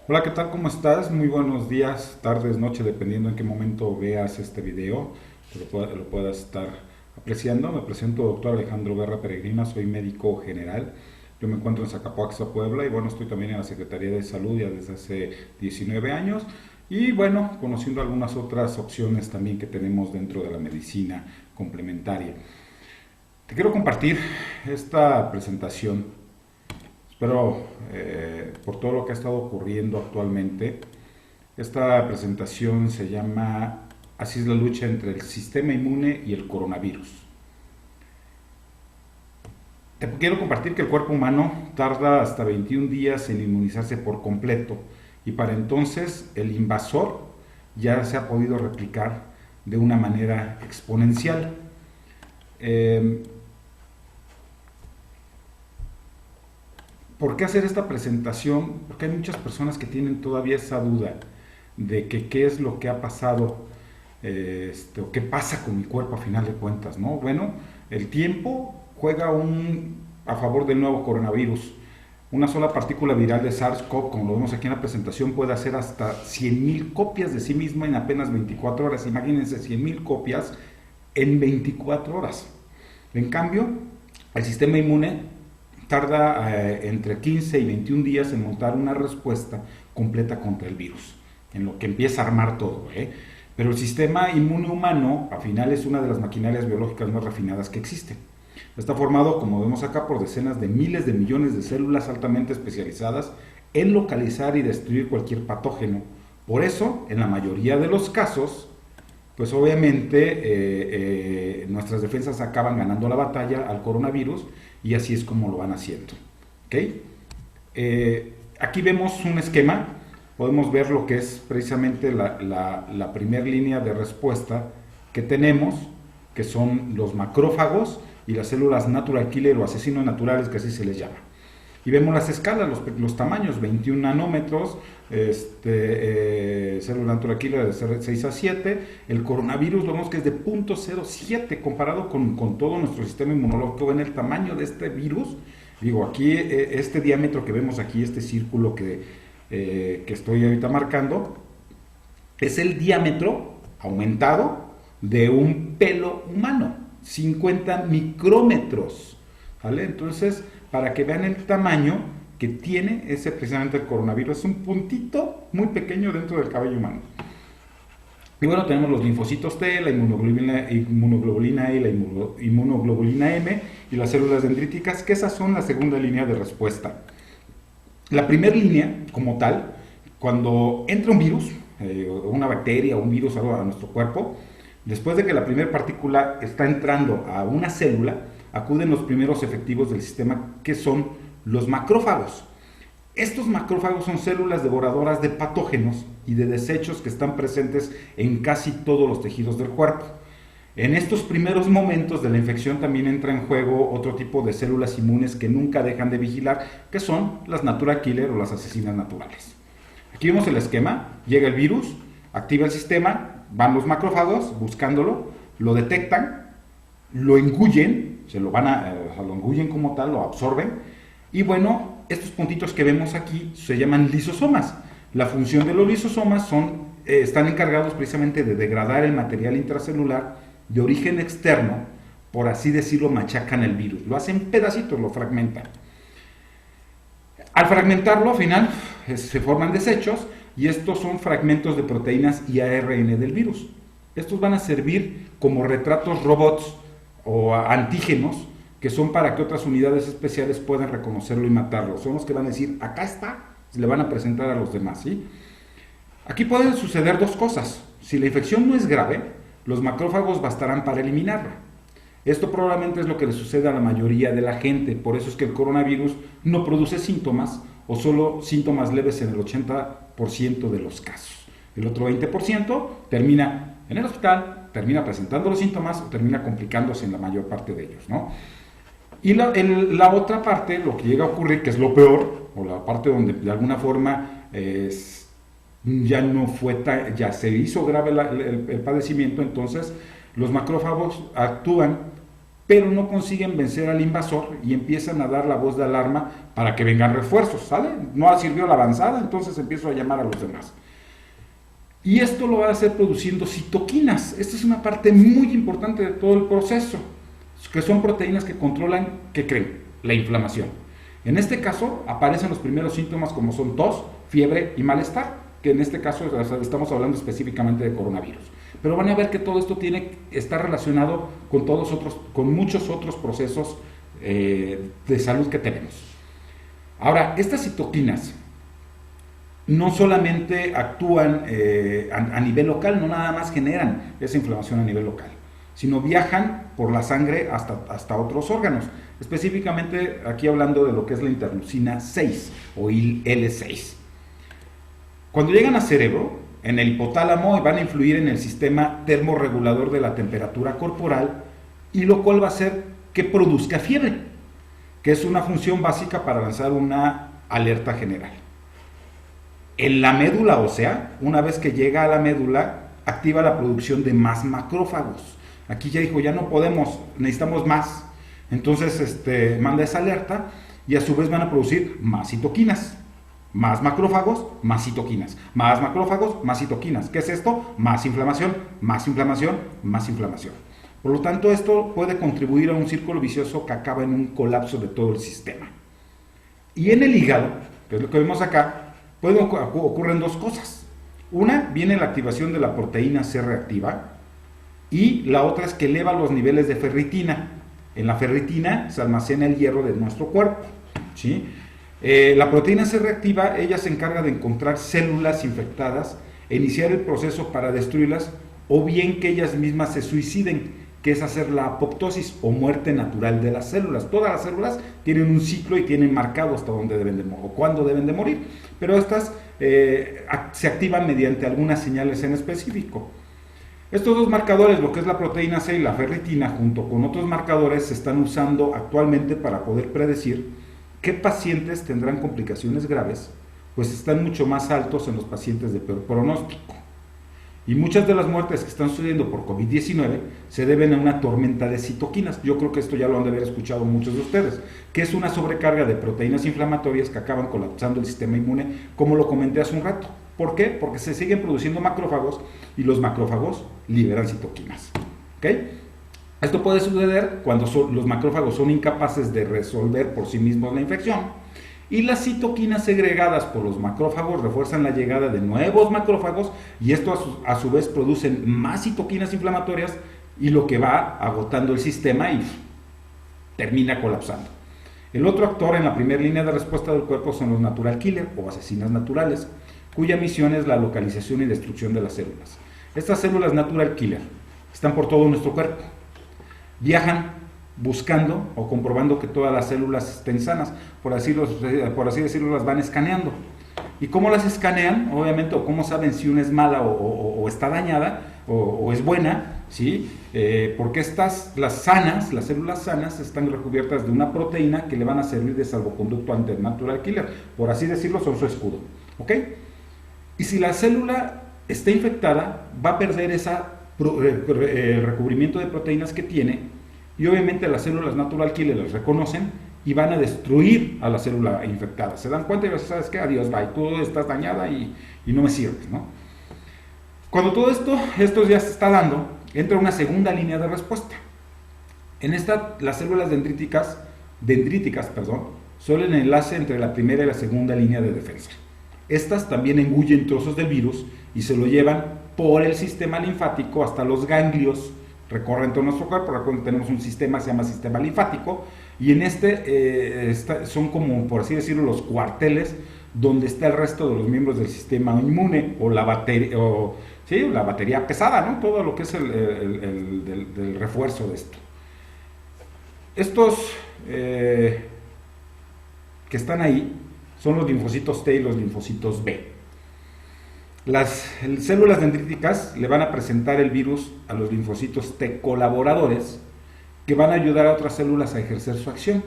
Hola, ¿qué tal? ¿Cómo estás? Muy buenos días, tardes, noche, dependiendo en qué momento veas este video, lo puedas estar apreciando. Me presento, doctor Alejandro Guerra Peregrina, soy médico general. Yo me encuentro en Zacapoaxtla, Puebla, y bueno, estoy también en la Secretaría de Salud ya desde hace 19 años. Y bueno, conociendo algunas otras opciones también que tenemos dentro de la medicina complementaria. Te quiero compartir esta presentación. Espero, por todo lo que ha estado ocurriendo actualmente, esta presentación se llama Así es la lucha entre el sistema inmune y el coronavirus. Te quiero compartir que el cuerpo humano tarda hasta 21 días en inmunizarse por completo y para entonces el invasor ya se ha podido replicar de una manera exponencial. Eh, ¿Por qué hacer esta presentación? Porque hay muchas personas que tienen todavía esa duda de que qué es lo que ha pasado, o qué pasa con mi cuerpo a final de cuentas, ¿no? Bueno, el tiempo juega a favor del nuevo coronavirus. Una sola partícula viral de SARS-CoV, como lo vemos aquí en la presentación, puede hacer hasta 100.000 copias de sí misma en apenas 24 horas. Imagínense, 100.000 copias en 24 horas. En cambio, el sistema inmune tarda entre 15 y 21 días en montar una respuesta completa contra el virus, en lo que empieza a armar todo. Pero el sistema inmune humano, al final, es una de las maquinarias biológicas más refinadas que existen. Está formado, como vemos acá, por decenas de miles de millones de células altamente especializadas en localizar y destruir cualquier patógeno. Por eso, en la mayoría de los casos, pues obviamente nuestras defensas acaban ganando la batalla al coronavirus y así es como lo van haciendo. ¿Okay? Aquí vemos un esquema, podemos ver lo que es precisamente la primera línea de respuesta que tenemos, que son los macrófagos y las células natural killer o asesinos naturales, que así se les llama. Y vemos las escalas, los tamaños, 21 nanómetros, célula natural killer de 6 a 7, el coronavirus vemos que es de 0.07 comparado con todo nuestro sistema inmunológico. Ven el tamaño de este virus, digo, aquí este diámetro que vemos aquí, este círculo que estoy ahorita marcando, es el diámetro aumentado de un pelo humano, 50 micrómetros, ¿vale? Entonces, para que vean el tamaño que tiene ese precisamente el coronavirus, es un puntito muy pequeño dentro del cabello humano. Y bueno, tenemos los linfocitos T, la inmunoglobulina E, la inmunoglobulina M y las células dendríticas, que esas son la segunda línea de respuesta. La primera línea, como tal, cuando entra un virus, una bacteria o un virus a nuestro cuerpo, después de que la primera partícula está entrando a una célula, acuden los primeros efectivos del sistema, que son los macrófagos. Estos macrófagos son células devoradoras de patógenos y de desechos que están presentes en casi todos los tejidos del cuerpo. En estos primeros momentos de la infección también entra en juego otro tipo de células inmunes que nunca dejan de vigilar, que son las natural killer o las asesinas naturales. Aquí vemos el esquema, llega el virus, activa el sistema, van los macrófagos buscándolo, lo detectan, lo engullen, lo engullen como tal, lo absorben, y bueno, estos puntitos que vemos aquí se llaman lisosomas. La función de los lisosomas están encargados precisamente de degradar el material intracelular de origen externo, por así decirlo, machacan el virus, lo hacen pedacitos, lo fragmentan. Al fragmentarlo, al final, se forman desechos y estos son fragmentos de proteínas y ARN del virus. Estos van a servir como retratos robots o antígenos que son para que otras unidades especiales puedan reconocerlo y matarlo. Son los que van a decir, acá está, se le van a presentar a los demás, ¿sí? Aquí pueden suceder dos cosas. Si la infección no es grave, los macrófagos bastarán para eliminarla. Esto probablemente es lo que le sucede a la mayoría de la gente, por eso es que el coronavirus no produce síntomas o solo síntomas leves en el 80% de los casos. El otro 20% termina en el hospital, termina presentando los síntomas o termina complicándose en la mayor parte de ellos, ¿no? Y la otra parte, lo que llega a ocurrir, que es lo peor, o la parte donde de alguna forma ya se hizo grave el padecimiento, entonces los macrófagos actúan pero no consiguen vencer al invasor y empiezan a dar la voz de alarma para que vengan refuerzos, ¿sale? No sirvió la avanzada, entonces empiezo a llamar a los demás. Y esto lo va a hacer produciendo citoquinas. Esta es una parte muy importante de todo el proceso, que son proteínas que controlan, ¿qué creen? La inflamación. En este caso aparecen los primeros síntomas como son tos, fiebre y malestar, que en este caso estamos hablando específicamente de coronavirus. Pero van a ver que todo esto está relacionado con muchos otros procesos de salud que tenemos. Ahora, estas citoquinas no solamente actúan a nivel local, no nada más generan esa inflamación a nivel local, sino viajan por la sangre hasta otros órganos. Específicamente aquí hablando de lo que es la interleucina 6 o IL-6. Cuando llegan al cerebro, en el hipotálamo, van a influir en el sistema termorregulador de la temperatura corporal, y lo cual va a hacer que produzca fiebre, que es una función básica para lanzar una alerta general. En la médula ósea, una vez que llega a la médula, activa la producción de más macrófagos. Aquí ya dijo, ya no podemos, necesitamos más. Entonces manda esa alerta y a su vez van a producir más citoquinas. Más macrófagos, más citoquinas. Más macrófagos, más citoquinas. ¿Qué es esto? Más inflamación, más inflamación, más inflamación. Por lo tanto, esto puede contribuir a un círculo vicioso que acaba en un colapso de todo el sistema. Y en el hígado, que es lo que vemos acá, ocurren dos cosas. Una, viene la activación de la proteína C reactiva, y la otra es que eleva los niveles de ferritina. En la ferritina se almacena el hierro de nuestro cuerpo, ¿sí? La proteína C reactiva, ella se encarga de encontrar células infectadas e iniciar el proceso para destruirlas, o bien que ellas mismas se suiciden, que es hacer la apoptosis o muerte natural de las células. Todas las células tienen un ciclo y tienen marcado hasta dónde deben de morir o cuándo deben de morir, pero estas se activan mediante algunas señales en específico. Estos dos marcadores, lo que es la proteína C y la ferritina, junto con otros marcadores, se están usando actualmente para poder predecir qué pacientes tendrán complicaciones graves, pues están mucho más altos en los pacientes de peor pronóstico. Y muchas de las muertes que están sucediendo por COVID-19 se deben a una tormenta de citoquinas. Yo creo que esto ya lo han de haber escuchado muchos de ustedes, que es una sobrecarga de proteínas inflamatorias que acaban colapsando el sistema inmune, como lo comenté hace un rato. ¿Por qué? Porque se siguen produciendo macrófagos y los macrófagos liberan citoquinas. ¿Okay? Esto puede suceder cuando los macrófagos son incapaces de resolver por sí mismos la infección, y las citoquinas segregadas por los macrófagos refuerzan la llegada de nuevos macrófagos, y esto a su vez producen más citoquinas inflamatorias, y lo que va agotando el sistema y termina colapsando. El otro actor en la primera línea de respuesta del cuerpo son los natural killer o asesinas naturales, cuya misión es la localización y destrucción de las células. Estas células natural killer están por todo nuestro cuerpo. Viajan buscando o comprobando que todas las células estén sanas, por así decirlo, las van escaneando. ¿Y cómo las escanean? Obviamente, o cómo saben si una es mala o está dañada o es buena, ¿sí? Porque las células sanas, están recubiertas de una proteína que le van a servir de salvoconducto ante el natural killer, por así decirlo, son su escudo, ¿ok? Y si la célula está infectada, va a perder ese recubrimiento de proteínas que tiene, y obviamente las células natural killer las reconocen y van a destruir a la célula infectada. Se dan cuenta y ¿sabes qué? Adiós, bye, tú estás dañada y no me sirves, ¿no? Cuando todo esto ya se está dando, entra una segunda línea de respuesta. En esta, las células dendríticas, son el enlace entre la primera y la segunda línea de defensa. Estas también engullen trozos del virus y se lo llevan por el sistema linfático hasta los ganglios, recorren todo nuestro cuerpo. Recuerden, tenemos un sistema que se llama sistema linfático, y en son como, por así decirlo, los cuarteles donde está el resto de los miembros del sistema inmune, o la batería pesada, ¿no? Todo lo que es el refuerzo de esto. Estos que están ahí son los linfocitos T y los linfocitos B. Las células dendríticas le van a presentar el virus a los linfocitos T colaboradores, que van a ayudar a otras células a ejercer su acción.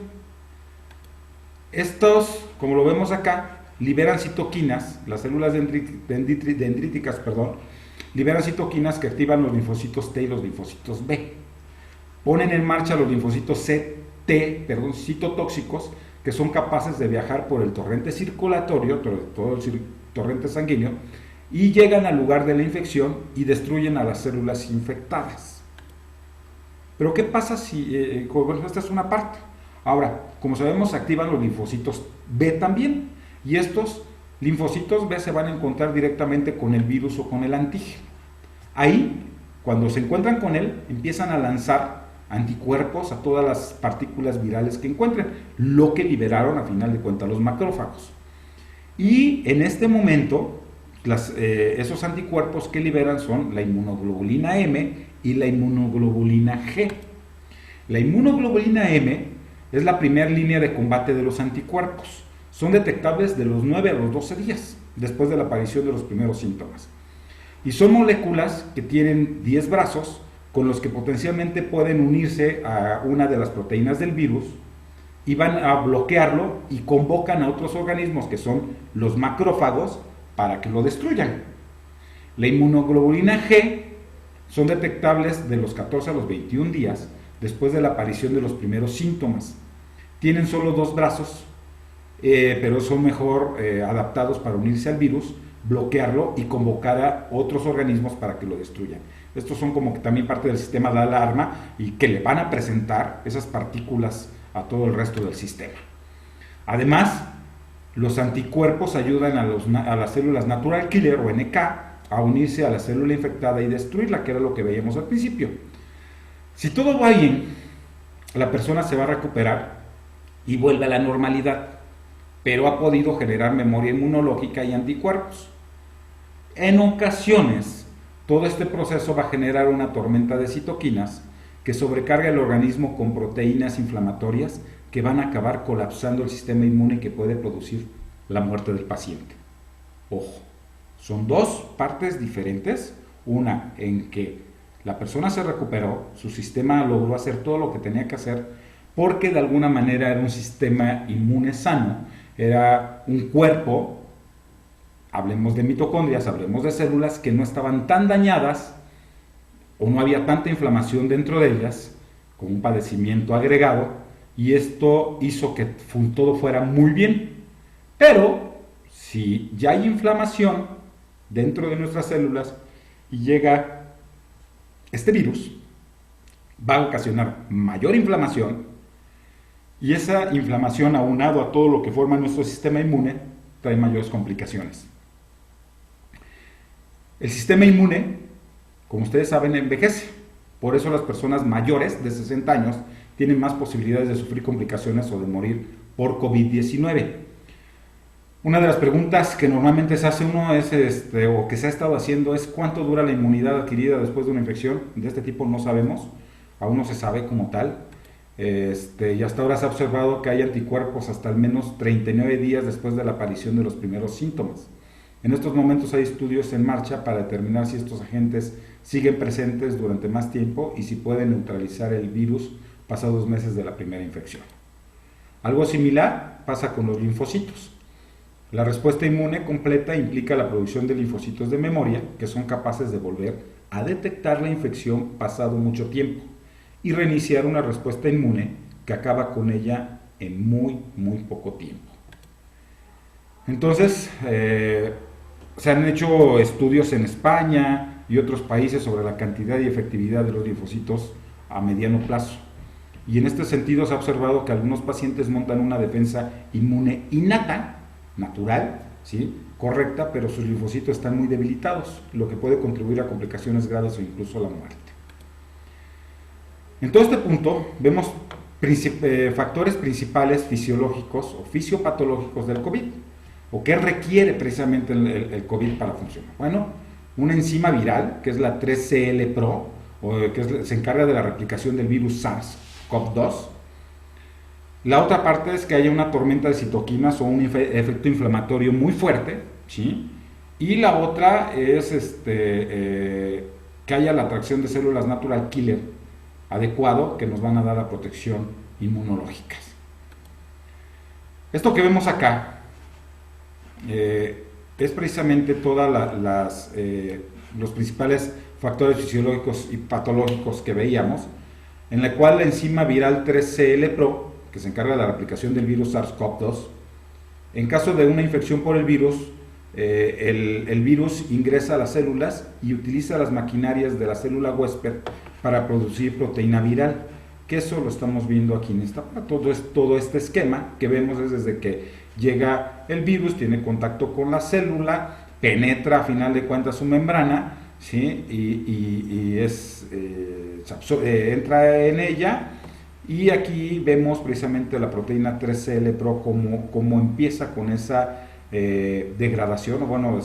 Estos, como lo vemos acá, liberan citoquinas. Las células dendríticas liberan citoquinas que activan los linfocitos T y los linfocitos B. ponen en marcha los linfocitos citotóxicos, que son capaces de viajar por el torrente circulatorio, todo el torrente sanguíneo, y llegan al lugar de la infección y destruyen a las células infectadas. Pero ¿qué pasa si, bueno, esta es una parte? Ahora, como sabemos, se activan los linfocitos B también, y estos linfocitos B se van a encontrar directamente con el virus o con el antígeno. Ahí, cuando se encuentran con él, empiezan a lanzar anticuerpos a todas las partículas virales que encuentren, lo que liberaron a final de cuentas los macrófagos. Y en este momento, esos anticuerpos que liberan son la inmunoglobulina M y la inmunoglobulina G. La inmunoglobulina M es la primera línea de combate de los anticuerpos. Son detectables de los 9 a los 12 días, después de la aparición de los primeros síntomas. Y son moléculas que tienen 10 brazos, con los que potencialmente pueden unirse a una de las proteínas del virus y van a bloquearlo y convocan a otros organismos que son los macrófagos para que lo destruyan. La inmunoglobulina G son detectables de los 14 a los 21 días después de la aparición de los primeros síntomas. Tienen solo 2 brazos, pero son mejor adaptados para unirse al virus, bloquearlo y convocar a otros organismos para que lo destruyan. Estos son como que también parte del sistema de alarma y que le van a presentar esas partículas a todo el resto del sistema. Además, los anticuerpos ayudan a las células natural killer o NK a unirse a la célula infectada y destruirla, que era lo que veíamos al principio. Si todo va bien, la persona se va a recuperar y vuelve a la normalidad, pero ha podido generar memoria inmunológica y anticuerpos. En ocasiones, todo este proceso va a generar una tormenta de citoquinas que sobrecarga el organismo con proteínas inflamatorias que van a acabar colapsando el sistema inmune que puede producir la muerte del paciente. Ojo, son 2 partes diferentes, una en que la persona se recuperó, su sistema logró hacer todo lo que tenía que hacer porque de alguna manera era un sistema inmune sano, era un cuerpo, hablemos de mitocondrias, hablemos de células que no estaban tan dañadas o no había tanta inflamación dentro de ellas, con un padecimiento agregado, y esto hizo que todo fuera muy bien. Pero si ya hay inflamación dentro de nuestras células y llega este virus, va a ocasionar mayor inflamación, y esa inflamación, aunado a todo lo que forma nuestro sistema inmune, trae mayores complicaciones. El sistema inmune, como ustedes saben, envejece. Por eso las personas mayores de 60 años tienen más posibilidades de sufrir complicaciones o de morir por COVID-19. Una de las preguntas que normalmente se hace uno es, o que se ha estado haciendo, es ¿cuánto dura la inmunidad adquirida después de una infección? De este tipo no sabemos, aún no se sabe como tal. Y hasta ahora se ha observado que hay anticuerpos hasta al menos 39 días después de la aparición de los primeros síntomas. En estos momentos hay estudios en marcha para determinar si estos agentes siguen presentes durante más tiempo y si pueden neutralizar el virus pasados meses de la primera infección. Algo similar pasa con los linfocitos. La respuesta inmune completa implica la producción de linfocitos de memoria que son capaces de volver a detectar la infección pasado mucho tiempo y reiniciar una respuesta inmune que acaba con ella en muy poco tiempo. Entonces, se han hecho estudios en España y otros países sobre la cantidad y efectividad de los linfocitos a mediano plazo. Y en este sentido se ha observado que algunos pacientes montan una defensa inmune innata, natural, ¿sí?, correcta, pero sus linfocitos están muy debilitados, lo que puede contribuir a complicaciones graves o incluso a la muerte. En todo este punto vemos factores principales fisiológicos o fisiopatológicos del COVID, o qué requiere precisamente el COVID para funcionar. Bueno, una enzima viral, que es la 3CL-Pro, se encarga de la replicación del virus SARS-CoV-2. La otra parte es que haya una tormenta de citoquinas o un efecto inflamatorio muy fuerte, ¿sí? Y la otra es que haya la atracción de células natural killer adecuado que nos van a dar la protección inmunológica. Esto que vemos acá es precisamente todos los principales factores fisiológicos y patológicos que veíamos. en la cual la enzima viral 3CL-Pro, que se encarga de la replicación del virus SARS-CoV-2, en caso de una infección por el virus, el virus ingresa a las células y utiliza las maquinarias de la célula huésped para producir proteína viral, que eso lo estamos viendo aquí en esta parte. Todo este esquema que vemos es desde que llega el virus, tiene contacto con la célula, penetra a final de cuentas su membrana, ¿sí? Entra en ella, y aquí vemos precisamente la proteína 3CL-Pro como empieza con esa degradación, o bueno,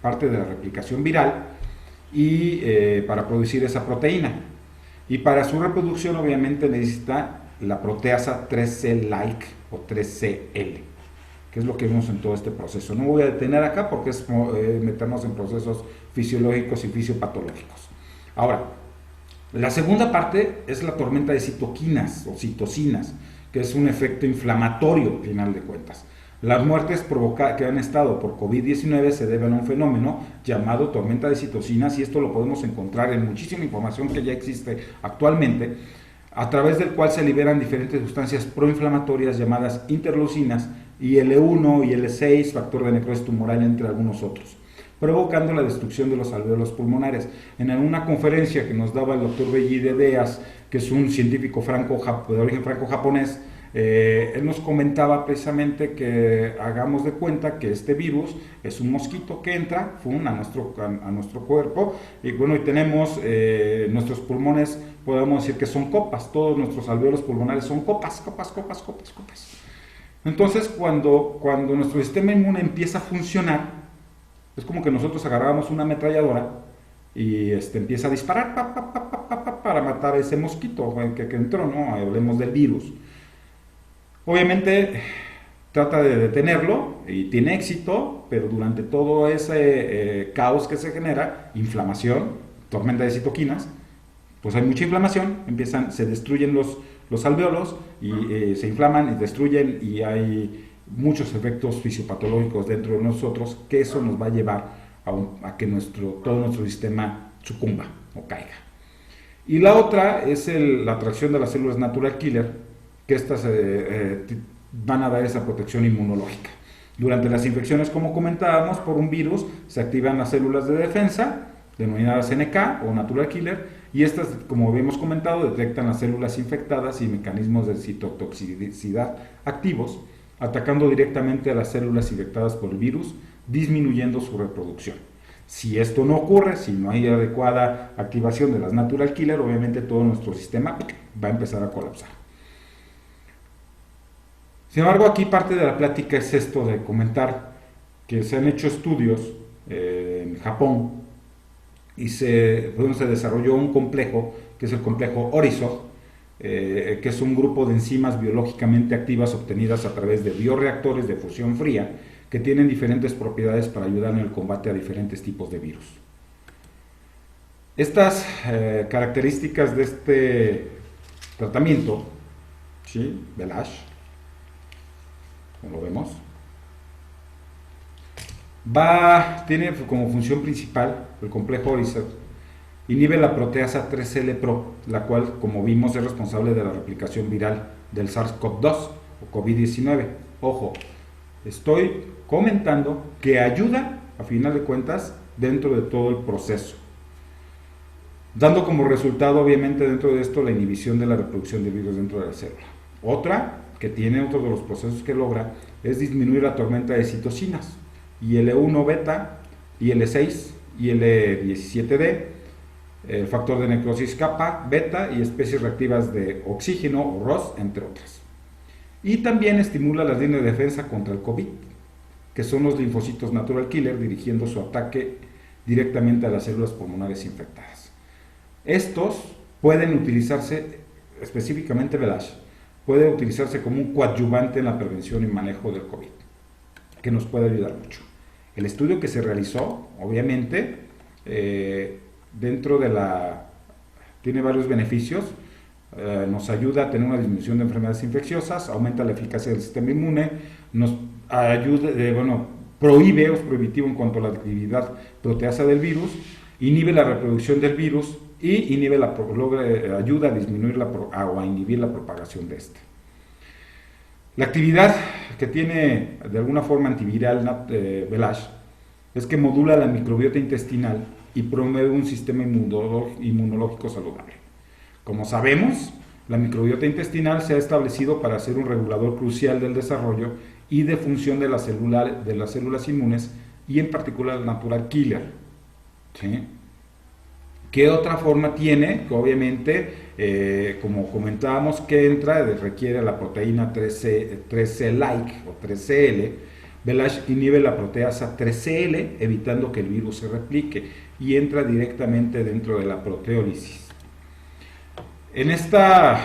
parte de la replicación viral, y para producir esa proteína. Y para su reproducción obviamente necesita la proteasa 3C-like o 3CL, que es lo que vemos en todo este proceso. No voy a detener acá porque es meternos en procesos fisiológicos y fisiopatológicos. Ahora, la segunda parte es la tormenta de citoquinas o citocinas, que es un efecto inflamatorio, al final de cuentas. Las muertes que han estado por COVID-19 se deben a un fenómeno llamado tormenta de citocinas, y esto lo podemos encontrar en muchísima información que ya existe actualmente, a través del cual se liberan diferentes sustancias proinflamatorias llamadas interleucinas, IL-1, IL-6, factor de necrosis tumoral, entre algunos otros, provocando la destrucción de los alvéolos pulmonares. En una conferencia que nos daba el doctor Bellide Díaz, que es un científico de origen franco-japonés, él nos comentaba precisamente que hagamos de cuenta que este virus es un mosquito que entra a nuestro cuerpo, y bueno, y tenemos nuestros pulmones, podemos decir que son copas, todos nuestros alvéolos pulmonares son copas. Entonces, cuando nuestro sistema inmune empieza a funcionar, es como que nosotros agarramos una ametralladora y empieza a disparar para matar a ese mosquito que entró, ¿no? Hablemos del virus. Obviamente trata de detenerlo y tiene éxito, pero durante todo ese caos que se genera, inflamación, tormenta de citoquinas, pues hay mucha inflamación, se destruyen los alvéolos y se inflaman y destruyen, y hay muchos efectos fisiopatológicos dentro de nosotros, que eso nos va a llevar a que todo nuestro sistema sucumba o caiga. Y la otra es la atracción de las células natural killer, que estas van a dar esa protección inmunológica. Durante las infecciones, como comentábamos, por un virus, se activan las células de defensa, denominadas NK o natural killer, y estas, como habíamos comentado, detectan las células infectadas y mecanismos de citotoxicidad activos, atacando directamente a las células infectadas por el virus, disminuyendo su reproducción. Si esto no ocurre, si no hay adecuada activación de las natural killer, obviamente todo nuestro sistema va a empezar a colapsar. Sin embargo, aquí parte de la plática es esto de comentar que se han hecho estudios en Japón, y se desarrolló un complejo, que es el complejo Orisog, que es un grupo de enzimas biológicamente activas obtenidas a través de bioreactores de fusión fría, que tienen diferentes propiedades para ayudar en el combate a diferentes tipos de virus. Estas características de este tratamiento, ¿sí? Velash, como lo vemos, tiene como función principal el complejo Orisog, inhibe la proteasa 3L-Pro, la cual, como vimos, es responsable de la replicación viral del SARS-CoV-2 o COVID-19. Ojo, estoy comentando que ayuda, a final de cuentas, dentro de todo el proceso, dando como resultado, obviamente, dentro de esto, la inhibición de la reproducción de virus dentro de la célula. Otro de los procesos que logra es disminuir la tormenta de citocinas, IL-1 beta, IL-6, IL-17D, factor de necrosis kappa, beta y especies reactivas de oxígeno o ROS, entre otras. Y también estimula las líneas de defensa contra el COVID, que son los linfocitos natural killer, dirigiendo su ataque directamente a las células pulmonares infectadas. Estos pueden utilizarse, específicamente Velash, puede utilizarse como un coadyuvante en la prevención y manejo del COVID, que nos puede ayudar mucho. El estudio que se realizó, obviamente, tiene varios beneficios. Nos ayuda a tener una disminución de enfermedades infecciosas, aumenta la eficacia del sistema inmune, nos ayuda, es prohibitivo en cuanto a la actividad proteasa del virus, inhibe la reproducción del virus y ayuda a disminuir o a inhibir la propagación de este. La actividad que tiene de alguna forma antiviral Velash es que modula la microbiota intestinal y promueve un sistema inmunológico saludable. Como sabemos, la microbiota intestinal se ha establecido para ser un regulador crucial del desarrollo y de función de las células inmunes y en particular el natural killer. ¿Sí? ¿Qué otra forma tiene? Que obviamente, como comentábamos, que requiere la proteína 3C-like o 3CL. Velash inhibe la proteasa 3CL, evitando que el virus se replique y entra directamente dentro de la proteólisis. En esta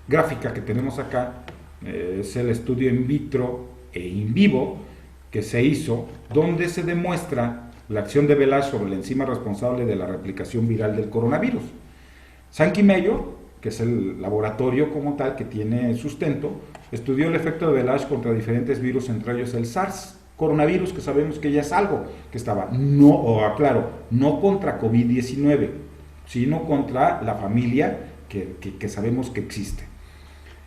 gráfica que tenemos acá, es el estudio in vitro e in vivo que se hizo, donde se demuestra la acción de Velash sobre la enzima responsable de la replicación viral del coronavirus. Sankey Mayo, que es el laboratorio como tal que tiene sustento, estudió el efecto de Velash contra diferentes virus, entre ellos el SARS coronavirus, que sabemos que ya es algo que estaba, no contra COVID-19, sino contra la familia que sabemos que existe.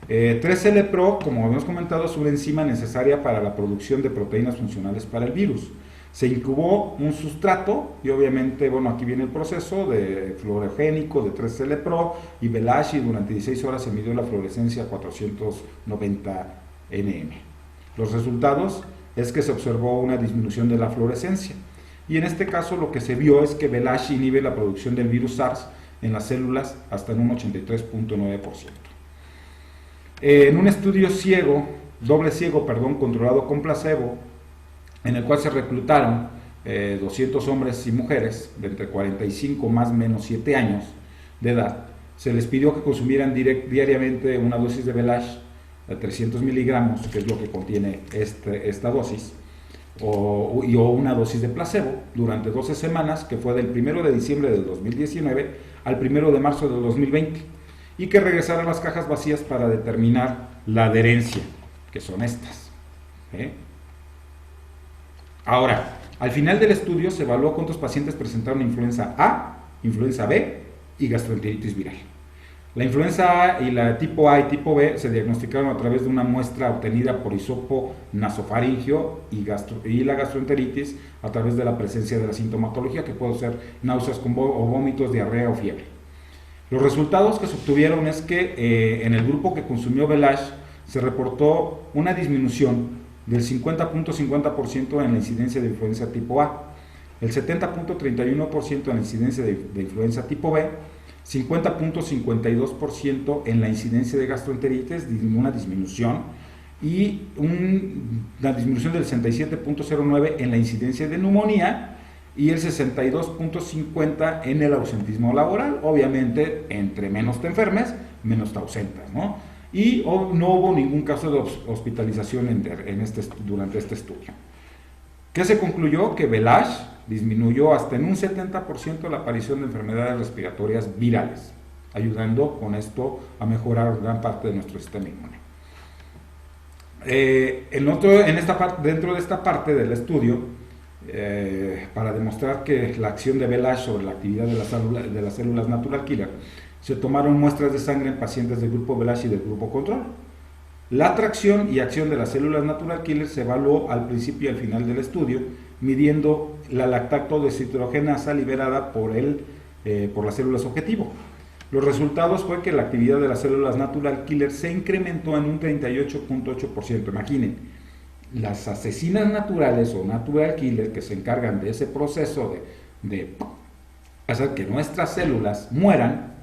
3L-Pro, como hemos comentado, es una enzima necesaria para la producción de proteínas funcionales para el virus. Se incubó un sustrato y obviamente, aquí viene el proceso de fluorogénico de 3L-Pro y Velash, y durante 16 horas se midió la fluorescencia a 490 nm. Los resultados es que se observó una disminución de la fluorescencia y en este caso lo que se vio es que Velash inhibe la producción del virus SARS en las células hasta en un 83.9%. En un estudio doble ciego, controlado con placebo, en el cual se reclutaron 200 hombres y mujeres de entre 45 más o menos 7 años de edad, se les pidió que consumieran diariamente una dosis de Velash de 300 miligramos, que es lo que contiene esta dosis, o una dosis de placebo durante 12 semanas, que fue del 1 de diciembre del 2019 al 1 de marzo del 2020, y que regresaran a las cajas vacías para determinar la adherencia, que son estas. Ahora, al final del estudio se evaluó cuántos pacientes presentaron influenza A, influenza B y gastroenteritis viral. La influenza A y la tipo A y tipo B se diagnosticaron a través de una muestra obtenida por hisopo nasofaringio y la gastroenteritis a través de la presencia de la sintomatología, que puede ser náuseas o vómitos, diarrea o fiebre. Los resultados que se obtuvieron es que en el grupo que consumió Velash se reportó una disminución del 50.50% en la incidencia de influenza tipo A, el 70.31% en la incidencia de influenza tipo B, 50.52% en la incidencia de gastroenteritis, una disminución, y una disminución del 67.09% en la incidencia de neumonía, y el 62.50% en el ausentismo laboral. Obviamente, entre menos te enfermes, menos te ausentas, ¿no? Y no hubo ningún caso de hospitalización durante este estudio. ¿Qué se concluyó? Que Velash disminuyó hasta en un 70% la aparición de enfermedades respiratorias virales, ayudando con esto a mejorar gran parte de nuestro sistema inmune. Dentro de esta parte del estudio, para demostrar que la acción de Velash sobre la actividad de las células natural killer, se tomaron muestras de sangre en pacientes del grupo Velash y del grupo control. La atracción y acción de las células natural killer se evaluó al principio y al final del estudio, midiendo la lactato-deshidrogenasa liberada por las células objetivo. Los resultados fue que la actividad de las células natural killer se incrementó en un 38.8%. Imaginen, las asesinas naturales o natural killer que se encargan de ese proceso de hacer que nuestras células mueran,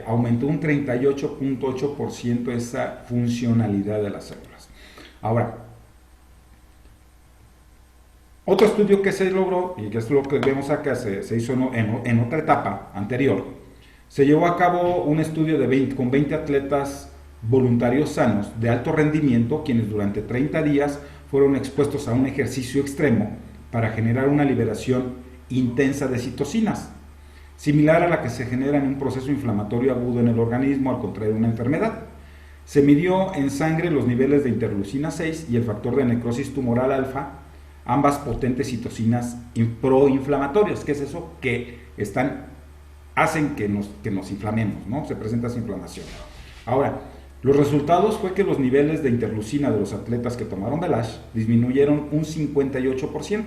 aumentó un 38.8% esa funcionalidad de las células. Ahora, otro estudio que se logró, y que es lo que vemos acá, se hizo en otra etapa anterior, se llevó a cabo un estudio con 20 atletas voluntarios sanos de alto rendimiento, quienes durante 30 días fueron expuestos a un ejercicio extremo para generar una liberación intensa de citocinas, similar a la que se genera en un proceso inflamatorio agudo en el organismo al contraer una enfermedad. Se midió en sangre los niveles de interleucina 6 y el factor de necrosis tumoral alfa ambas potentes citocinas proinflamatorias. ¿Qué es eso? Que hacen que nos inflamemos, ¿no? Se presenta esa inflamación. Ahora, los resultados fue que los niveles de interleucina de los atletas que tomaron Velage disminuyeron un 58%,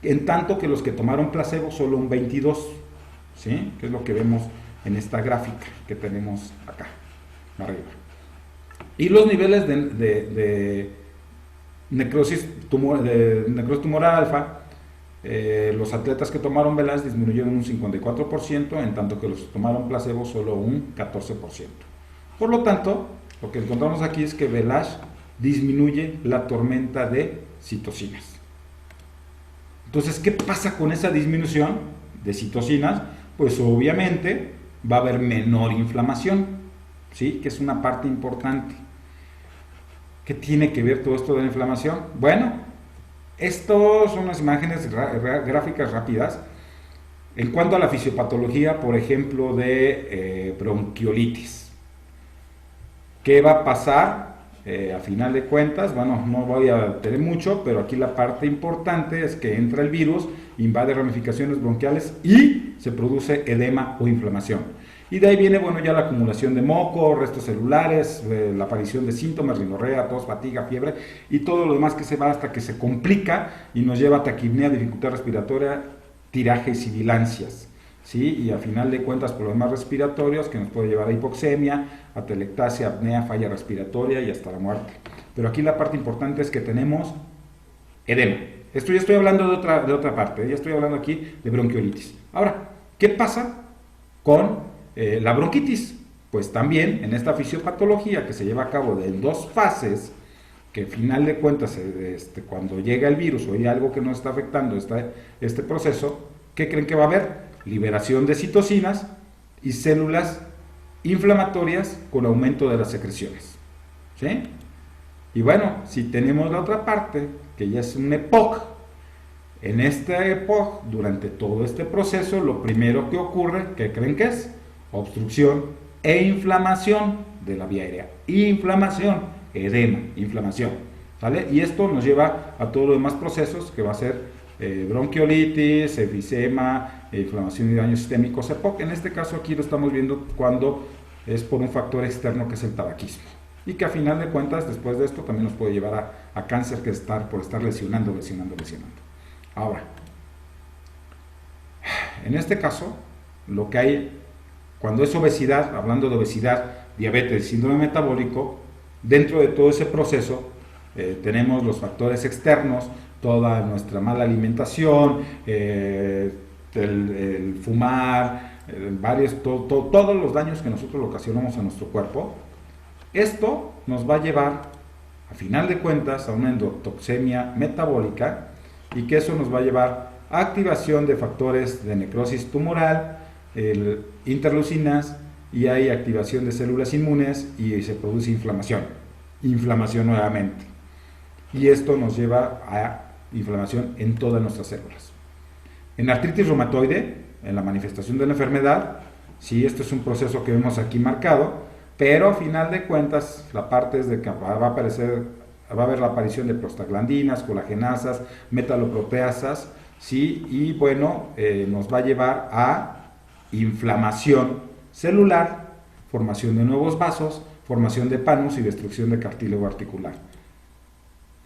en tanto que los que tomaron placebo solo un 22%, ¿sí? Que es lo que vemos en esta gráfica que tenemos acá, arriba. Y los niveles de necrosis tumoral alfa, los atletas que tomaron Velage disminuyeron un 54%, en tanto que los que tomaron placebo solo un 14%. Por lo tanto, lo que encontramos aquí es que Velage disminuye la tormenta de citocinas. Entonces, ¿qué pasa con esa disminución de citocinas? Pues obviamente va a haber menor inflamación, ¿sí? Que es una parte importante. ¿Qué tiene que ver todo esto de la inflamación? Bueno, estos son unas imágenes gráficas rápidas en cuanto a la fisiopatología, por ejemplo, de bronquiolitis. ¿Qué va a pasar? A final de cuentas, bueno, no voy a tener mucho, pero aquí la parte importante es que entra el virus, invade ramificaciones bronquiales y se produce edema o inflamación. Y de ahí viene, bueno, ya la acumulación de moco, restos celulares, la aparición de síntomas, rinorrea, tos, fatiga, fiebre y todo lo demás que se va hasta que se complica y nos lleva a taquipnea, dificultad respiratoria, tiraje y sibilancias. ¿Sí? Y a final de cuentas problemas respiratorios que nos puede llevar a hipoxemia, atelectasia, apnea, falla respiratoria y hasta la muerte. Pero aquí la parte importante es que tenemos edema. Esto ya estoy hablando de otra parte, ya estoy hablando aquí de bronquiolitis. Ahora, ¿qué pasa con la bronquitis? Pues también en esta fisiopatología que se lleva a cabo en 2 fases, que a final de cuentas cuando llega el virus o hay algo que nos está afectando este proceso, ¿qué creen que va a haber? Liberación de citocinas y células inflamatorias con aumento de las secreciones, ¿sí? Y bueno, si tenemos la otra parte, que ya es un EPOC, en esta EPOC, durante todo este proceso, lo primero que ocurre, ¿qué creen que es? Obstrucción e inflamación de la vía aérea. Inflamación, edema, inflamación, ¿vale? Y esto nos lleva a todos los demás procesos que va a ser bronquiolitis, enfisema, inflamación y daño sistémico, EPOC. En este caso aquí lo estamos viendo cuando es por un factor externo que es el tabaquismo y que a final de cuentas después de esto también nos puede llevar a cáncer que por estar lesionando. Ahora, en este caso lo que hay cuando es obesidad, hablando de obesidad, diabetes, síndrome metabólico, dentro de todo ese proceso tenemos los factores externos, toda nuestra mala alimentación, el fumar, todos los daños que nosotros le ocasionamos a nuestro cuerpo. Esto nos va a llevar, a final de cuentas, a una endotoxemia metabólica y que eso nos va a llevar a activación de factores de necrosis tumoral, interleucinas y hay activación de células inmunes y se produce inflamación nuevamente. Y esto nos lleva a inflamación en todas nuestras células. En artritis reumatoide, en la manifestación de la enfermedad, sí, esto es un proceso que vemos aquí marcado, pero a final de cuentas la parte es de que va a haber la aparición de prostaglandinas, colagenasas, metaloproteasas, sí, y bueno, nos va a llevar a inflamación celular, formación de nuevos vasos, formación de panus y destrucción de cartílago articular.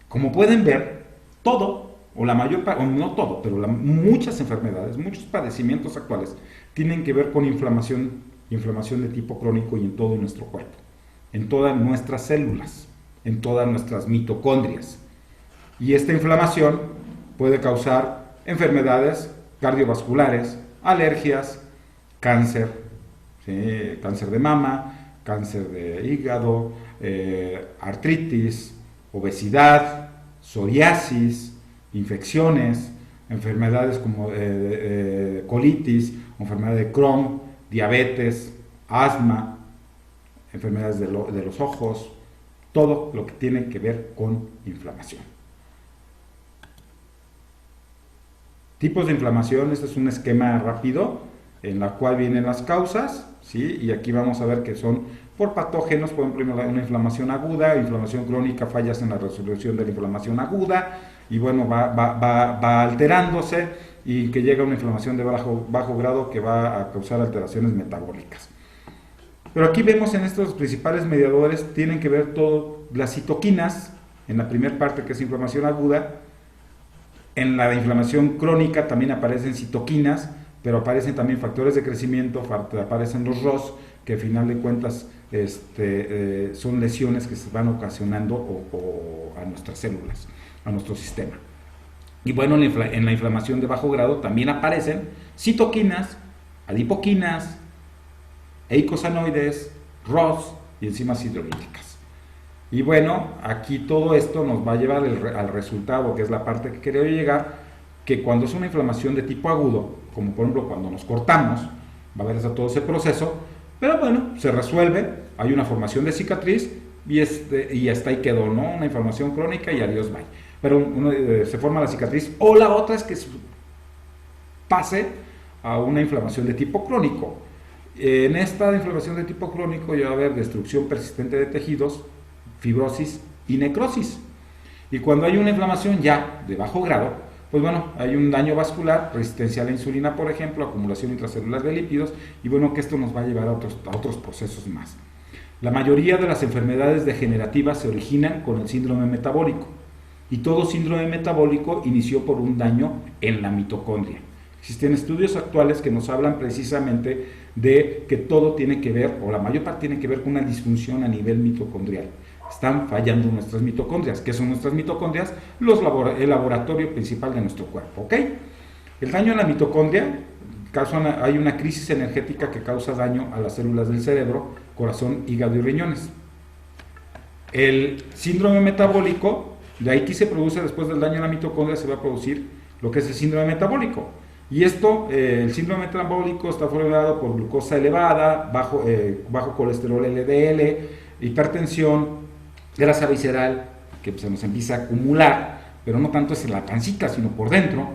Como pueden ver, todo, o la mayor parte, o no todo, pero muchas enfermedades, muchos padecimientos actuales tienen que ver con inflamación de tipo crónico y en todo nuestro cuerpo, en todas nuestras células, en todas nuestras mitocondrias. Y esta inflamación puede causar enfermedades cardiovasculares, alergias, cáncer, ¿sí? Cáncer de mama, cáncer de hígado, artritis, obesidad, psoriasis, infecciones, enfermedades como colitis, enfermedad de Crohn, diabetes, asma, enfermedades de los ojos, todo lo que tiene que ver con inflamación. Tipos de inflamación, este es un esquema rápido en la cual vienen las causas, ¿sí? Y aquí vamos a ver que son por patógenos, por ejemplo, una inflamación aguda, inflamación crónica, fallas en la resolución de la inflamación aguda, y bueno, va alterándose y que llega a una inflamación de bajo grado que va a causar alteraciones metabólicas. Pero aquí vemos en estos principales mediadores, tienen que ver todo, las citoquinas, en la primera parte que es inflamación aguda. En la inflamación crónica también aparecen citoquinas, pero aparecen también factores de crecimiento, aparecen los ROS, que al final de cuentas son lesiones que se van ocasionando a nuestras células, a nuestro sistema. Y bueno, en la inflamación de bajo grado también aparecen citoquinas, adipoquinas, eicosanoides, ROS y enzimas hidrolíticas. Y bueno, aquí todo esto nos va a llevar al resultado, que es la parte que quería llegar, que cuando es una inflamación de tipo agudo, como por ejemplo cuando nos cortamos, va a haber todo ese proceso, pero bueno, se resuelve, hay una formación de cicatriz y hasta ahí quedó, ¿no? Una inflamación crónica y adiós, bye. Pero se forma la cicatriz, o la otra es que pase a una inflamación de tipo crónico. En esta inflamación de tipo crónico ya va a haber destrucción persistente de tejidos, fibrosis y necrosis. Y cuando hay una inflamación ya de bajo grado, pues bueno, hay un daño vascular, resistencia a la insulina, por ejemplo, acumulación intracelular de lípidos, y bueno, que esto nos va a llevar a otros procesos más. La mayoría de las enfermedades degenerativas se originan con el síndrome metabólico, y todo síndrome metabólico inició por un daño en la mitocondria. Existen estudios actuales que nos hablan precisamente de que todo tiene que ver, o la mayor parte tiene que ver con una disfunción a nivel mitocondrial. Están fallando nuestras mitocondrias. ¿Qué son nuestras mitocondrias? El laboratorio principal de nuestro cuerpo, ¿ok? El daño en la mitocondria, hay una crisis energética que causa daño a las células del cerebro, corazón, hígado y riñones. El síndrome metabólico, de ahí se produce después del daño a la mitocondria, se va a producir lo que es el síndrome metabólico. Y esto, el síndrome metabólico está formado por glucosa elevada, bajo colesterol LDL, hipertensión, grasa visceral, que se nos empieza a acumular, pero no tanto es en la pancita, sino por dentro,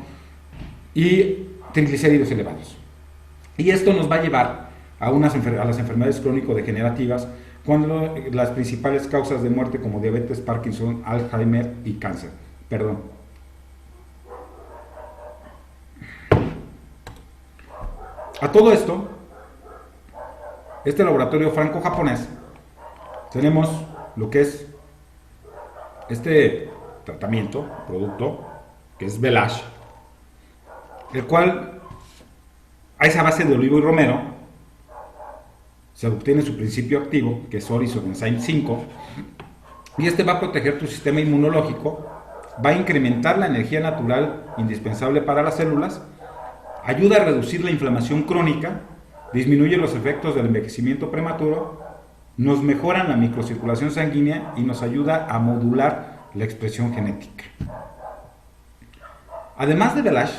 y triglicéridos elevados. Y esto nos va a llevar a las enfermedades crónico-degenerativas, cuando las principales causas de muerte como diabetes, Parkinson, Alzheimer y cáncer. Perdón. A todo esto, este laboratorio franco-japonés, tenemos lo que es este tratamiento, producto, que es Velash, el cual a esa base de olivo y romero se obtiene su principio activo, que es Horizon Enzyme 5, y este va a proteger tu sistema inmunológico, va a incrementar la energía natural indispensable para las células, ayuda a reducir la inflamación crónica, disminuye los efectos del envejecimiento prematuro, nos mejora la microcirculación sanguínea y nos ayuda a modular la expresión genética. Además de Velash,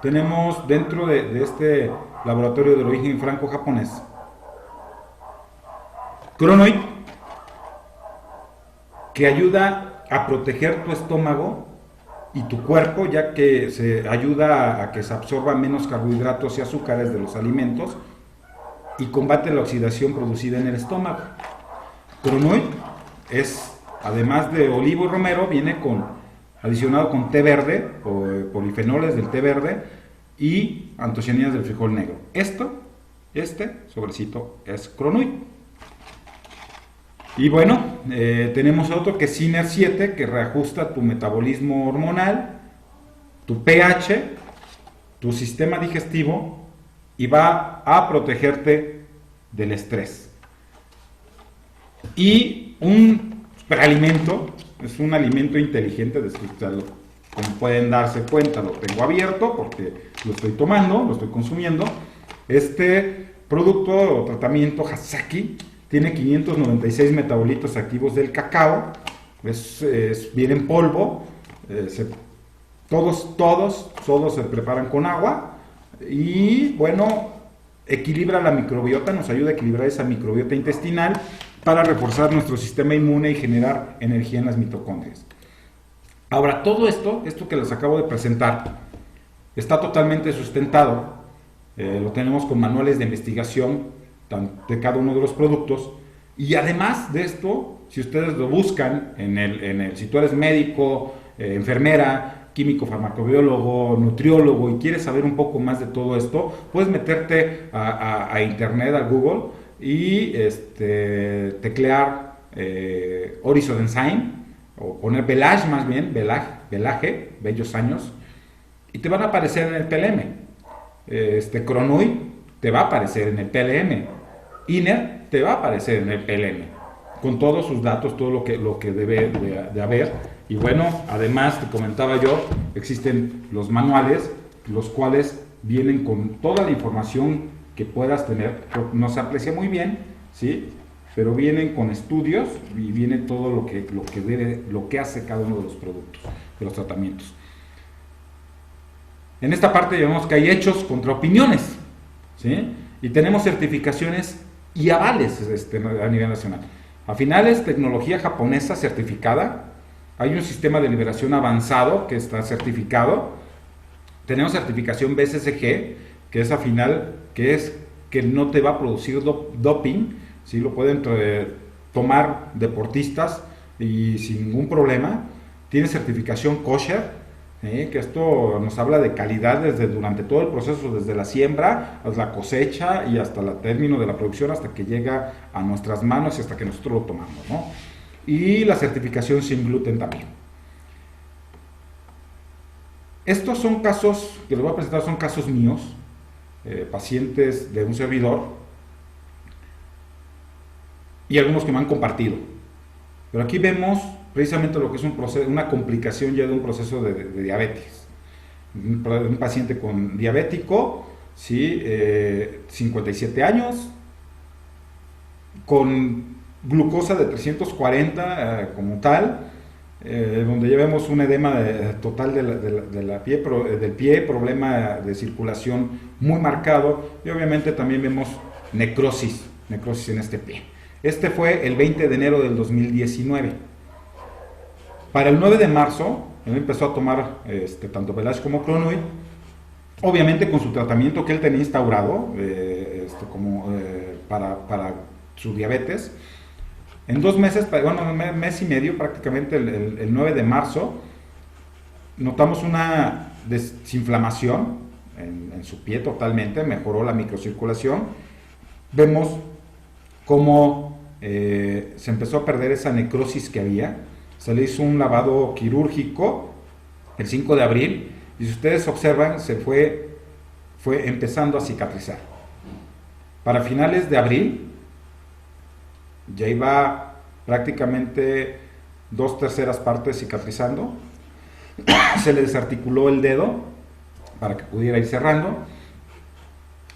tenemos dentro de este laboratorio de origen franco-japonés Cronoid, que ayuda a proteger tu estómago y tu cuerpo, ya que se ayuda a que se absorban menos carbohidratos y azúcares de los alimentos y combate la oxidación producida en el estómago. Cronoid es, además de olivo y romero, viene adicionado con té verde, o polifenoles del té verde y antocianinas del frijol negro. Este sobrecito es Cronoid. Y bueno, tenemos otro que es Ciner 7, que reajusta tu metabolismo hormonal, tu pH, tu sistema digestivo y va a protegerte del estrés. Y un superalimento, es un alimento inteligente, como pueden darse cuenta, lo tengo abierto porque lo estoy tomando, lo estoy consumiendo. Este producto o tratamiento Hasaki tiene 596 metabolitos activos del cacao, viene en polvo, todos se preparan con agua y bueno, equilibra la microbiota, nos ayuda a equilibrar esa microbiota intestinal para reforzar nuestro sistema inmune y generar energía en las mitocondrias. Ahora, todo esto que les acabo de presentar, está totalmente sustentado lo tenemos con manuales de investigación de cada uno de los productos. Y además de esto, si ustedes lo buscan si tú eres médico, enfermera, químico, farmacobiólogo, nutriólogo y quieres saber un poco más de todo esto, puedes meterte a internet, a Google y teclear Horizon Enzyme o poner Velage, más bien, Velage, bellos años, y te van a aparecer en el PLM. Cronoid te va a aparecer en el PLM. INER te va a aparecer en el PLM, con todos sus datos, todo lo que debe de haber. Y bueno, además, te comentaba yo, existen los manuales, los cuales vienen con toda la información que puedas tener. No se aprecia muy bien, ¿sí? Pero vienen con estudios y viene todo lo que hace cada uno de los productos, de los tratamientos. En esta parte vemos que hay hechos contra opiniones, ¿sí? Y tenemos certificaciones y avales a nivel nacional. Al final es tecnología japonesa certificada, hay un sistema de liberación avanzado que está certificado, tenemos certificación BSSG, que es al final, que no te va a producir doping, ¿sí? Lo pueden tomar deportistas y sin ningún problema. Tiene certificación kosher, que esto nos habla de calidad durante todo el proceso, desde la siembra hasta la cosecha y hasta el término de la producción, hasta que llega a nuestras manos y hasta que nosotros lo tomamos, ¿no? Y la certificación sin gluten también. Estos son casos que les voy a presentar, son casos míos, pacientes de un servidor y algunos que me han compartido. Pero aquí vemos precisamente lo que es una complicación ya de un proceso de diabetes. Un paciente con diabético, ¿sí? 57 años, con glucosa de 340 como tal, donde ya vemos un edema total del pie, problema de circulación muy marcado, y obviamente también vemos necrosis en este pie. Este fue el 20 de enero del 2019. Para el 9 de marzo, él empezó a tomar tanto Velage como Cronoid, obviamente con su tratamiento que él tenía instaurado para su diabetes. En 2 meses, un mes y medio prácticamente, el 9 de marzo, notamos una desinflamación en su pie totalmente, mejoró la microcirculación. Vemos cómo se empezó a perder esa necrosis que había. Se le hizo un lavado quirúrgico el 5 de abril y si ustedes observan, se fue empezando a cicatrizar. Para finales de abril ya iba prácticamente 2/3 partes cicatrizando. Se le desarticuló el dedo para que pudiera ir cerrando.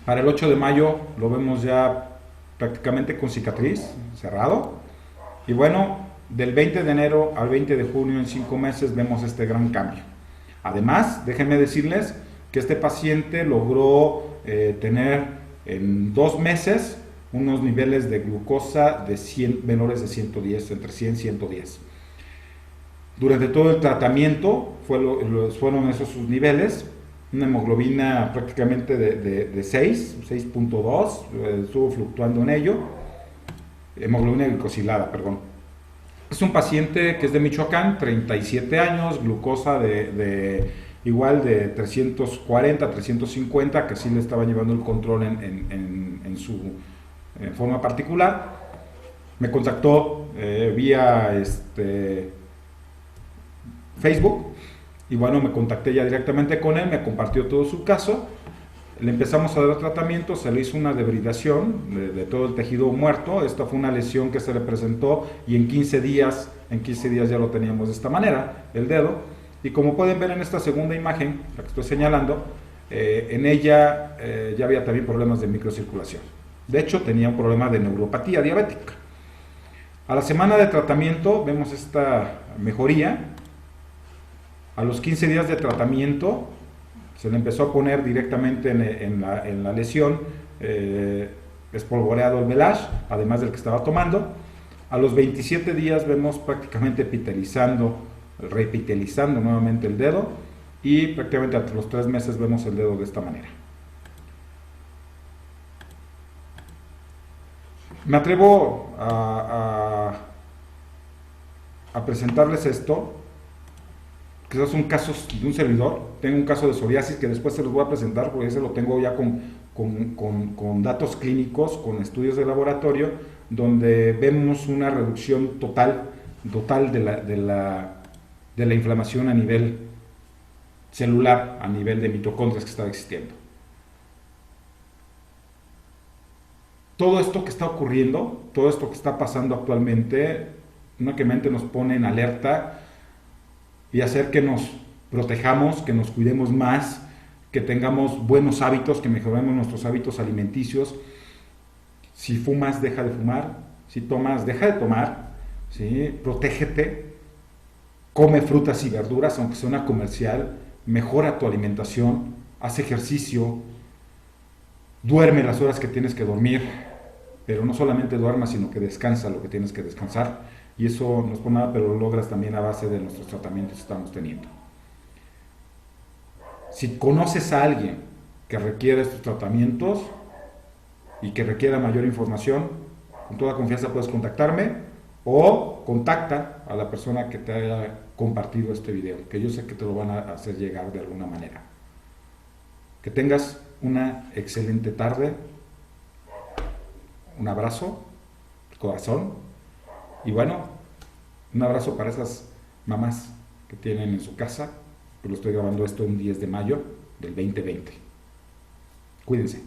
Para el 8 de mayo lo vemos ya prácticamente con cicatriz, cerrado. Y bueno, del 20 de enero al 20 de junio, en 5 meses, vemos este gran cambio. Además, déjenme decirles que este paciente logró tener en 2 meses unos niveles de glucosa menores de 110, entre 100 y 110. Durante todo el tratamiento fueron esos sus niveles, una hemoglobina prácticamente de 6.2, estuvo fluctuando en ello, hemoglobina glicosilada, perdón. Es un paciente que es de Michoacán, 37 años, glucosa igual de 340, 350, que sí le estaba llevando el control en su forma particular. Me contactó vía Facebook y bueno, me contacté ya directamente con él, me compartió todo su caso, le empezamos a dar tratamiento, se le hizo una debridación de todo el tejido muerto. Esta fue una lesión que se le presentó y en 15 días ya lo teníamos de esta manera, el dedo. Y como pueden ver en esta segunda imagen, la que estoy señalando, en ella ya había también problemas de microcirculación. De hecho, tenía un problema de neuropatía diabética. A la semana de tratamiento vemos esta mejoría. A los 15 días de tratamiento se le empezó a poner directamente en la lesión espolvoreado el Velage, además del que estaba tomando. A los 27 días vemos prácticamente repitelizando nuevamente el dedo y prácticamente hasta los 3 meses vemos el dedo de esta manera. Me atrevo a presentarles esto, que esos son casos de un servidor. Tengo un caso de psoriasis que después se los voy a presentar, porque ese lo tengo ya con datos clínicos, con estudios de laboratorio, donde vemos una reducción total de la inflamación a nivel celular, a nivel de mitocondrias que estaba existiendo. Todo esto que está ocurriendo, todo esto que está pasando actualmente, únicamente nos pone en alerta y hacer que nos protejamos, que nos cuidemos más, que tengamos buenos hábitos, que mejoremos nuestros hábitos alimenticios. Si fumas, deja de fumar. Si tomas, deja de tomar. ¿Sí? Protégete. Come frutas y verduras, aunque sea una comercial. Mejora tu alimentación. Haz ejercicio. Duerme las horas que tienes que dormir. Pero no solamente duermas, sino que descansa lo que tienes que descansar. Y eso no es por nada, pero lo logras también a base de nuestros tratamientos que estamos teniendo. Si conoces a alguien que requiere estos tratamientos y que requiera mayor información, con toda confianza puedes contactarme o contacta a la persona que te haya compartido este video, que yo sé que te lo van a hacer llegar de alguna manera. Que tengas una excelente tarde. Un abrazo, corazón. Y bueno, un abrazo para esas mamás que tienen en su casa. Yo lo estoy grabando esto un 10 de mayo del 2020. Cuídense.